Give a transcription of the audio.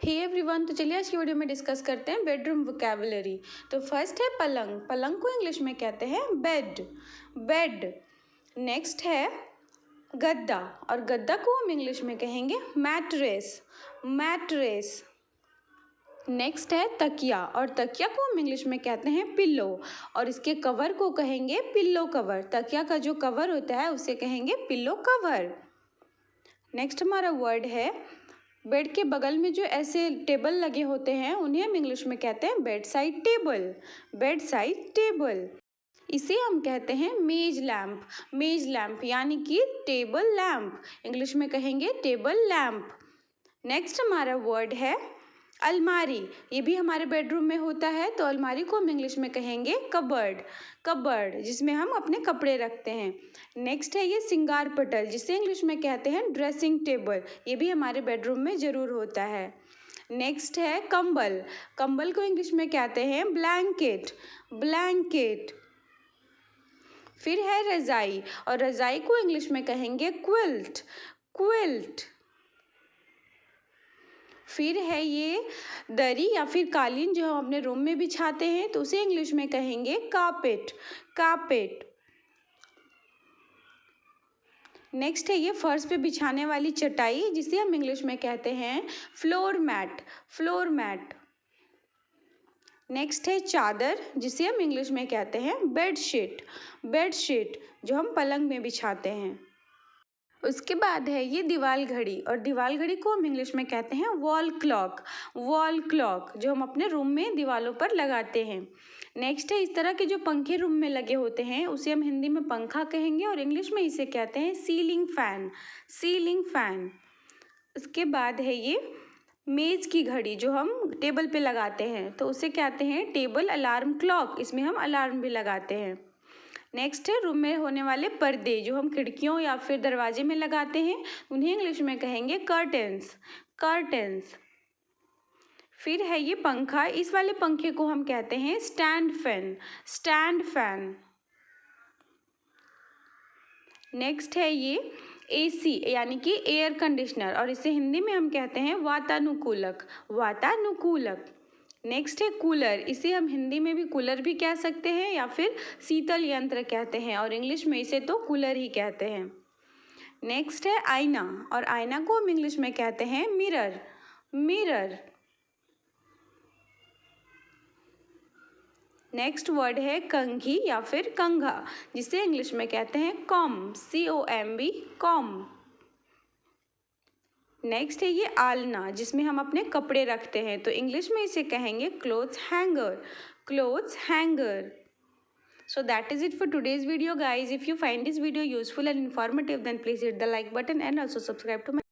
Hey everyone, तो चलिए आज की वीडियो में डिस्कस करते हैं बेडरूम वोकैबुलरी। तो फर्स्ट है पलंग। पलंग को इंग्लिश में कहते हैं बेड, बेड। नेक्स्ट है गद्दा, और गद्दा को हम इंग्लिश में कहेंगे मैट्रेस, मैट्रेस। नेक्स्ट है तकिया, और तकिया को हम इंग्लिश में कहते हैं पिल्लो, और इसके कवर को कहेंगे पिल्लो कवर। तकिया का जो कवर होता है उसे कहेंगे पिल्लो कवर। नेक्स्ट हमारा वर्ड है बेड के बगल में जो ऐसे टेबल लगे होते हैं उन्हें हम इंग्लिश में कहते हैं bed side table, bed side table. इसे हम कहते हैं मेज लैम्प, मेज लैम्प यानी कि टेबल लैम्प, इंग्लिश में कहेंगे टेबल लैम्प। नेक्स्ट हमारा वर्ड है अलमारी। ये भी हमारे बेडरूम में होता है, तो अलमारी को हम इंग्लिश में कहेंगे कबर्ड, कबर्ड, जिसमें हम अपने कपड़े रखते हैं। नेक्स्ट है ये सिंगार पटल, जिसे इंग्लिश में कहते हैं ड्रेसिंग टेबल। ये भी हमारे बेडरूम में ज़रूर होता है। नेक्स्ट है कंबल। कंबल को इंग्लिश में कहते हैं ब्लैंकेट, ब्लैंकेट। फिर है रज़ाई, और रज़ाई को इंग्लिश में कहेंगे क्विल्ट, क्विल्ट। फिर है ये दरी या फिर कालीन जो हम अपने रूम में बिछाते हैं, तो उसे इंग्लिश में कहेंगे कारपेट, कारपेट। नेक्स्ट है ये फर्श पे बिछाने वाली चटाई, जिसे हम इंग्लिश में कहते हैं floor mat, floor mat. Next है चादर, जिसे हम इंग्लिश में कहते हैं बेडशीट, बेडशीट, जो हम पलंग में बिछाते हैं। उसके बाद है ये दीवार घड़ी, और दीवार घड़ी को हम इंग्लिश में कहते हैं वॉल क्लॉक, वॉल क्लॉक, जो हम अपने रूम में दीवारों पर लगाते हैं। नेक्स्ट है इस तरह के जो पंखे रूम में लगे होते हैं उसे हम हिंदी में पंखा कहेंगे, और इंग्लिश में इसे कहते हैं सीलिंग फैन, सीलिंग फैन। उसके बाद है ये मेज़ की घड़ी, जो हम टेबल पे लगाते हैं, तो उसे कहते हैं टेबल अलार्म क्लॉक, इसमें हम अलार्म भी लगाते हैं। नेक्स्ट है रूम में होने वाले पर्दे, जो हम खिड़कियों या फिर दरवाजे में लगाते हैं, उन्हें इंग्लिश में कहेंगे कर्टेंस, कर्टेंस। फिर है ये पंखा, इस वाले पंखे को हम कहते हैं stand fan, stand fan. Next है ये एसी यानी कि एयर कंडीशनर, और इसे हिंदी में हम कहते हैं वातानुकूलक, वातानुकूलक। नेक्स्ट है कूलर, इसे हम हिंदी में भी कूलर भी कह सकते हैं या फिर शीतल यंत्र कहते हैं, और इंग्लिश में इसे तो कूलर ही कहते हैं। नेक्स्ट है आईना, और आईना को हम इंग्लिश में कहते हैं मिरर, मिरर। नेक्स्ट वर्ड है कंघी या फिर कंघा, जिसे इंग्लिश में कहते हैं कॉम, COMB, कॉम। नेक्स्ट है ये आलना, जिसमें हम अपने कपड़े रखते हैं, तो इंग्लिश में इसे कहेंगे clothes hanger, clothes hanger. So that is it for today's video guys. If you find this video useful and informative, then please hit the like button and also subscribe to my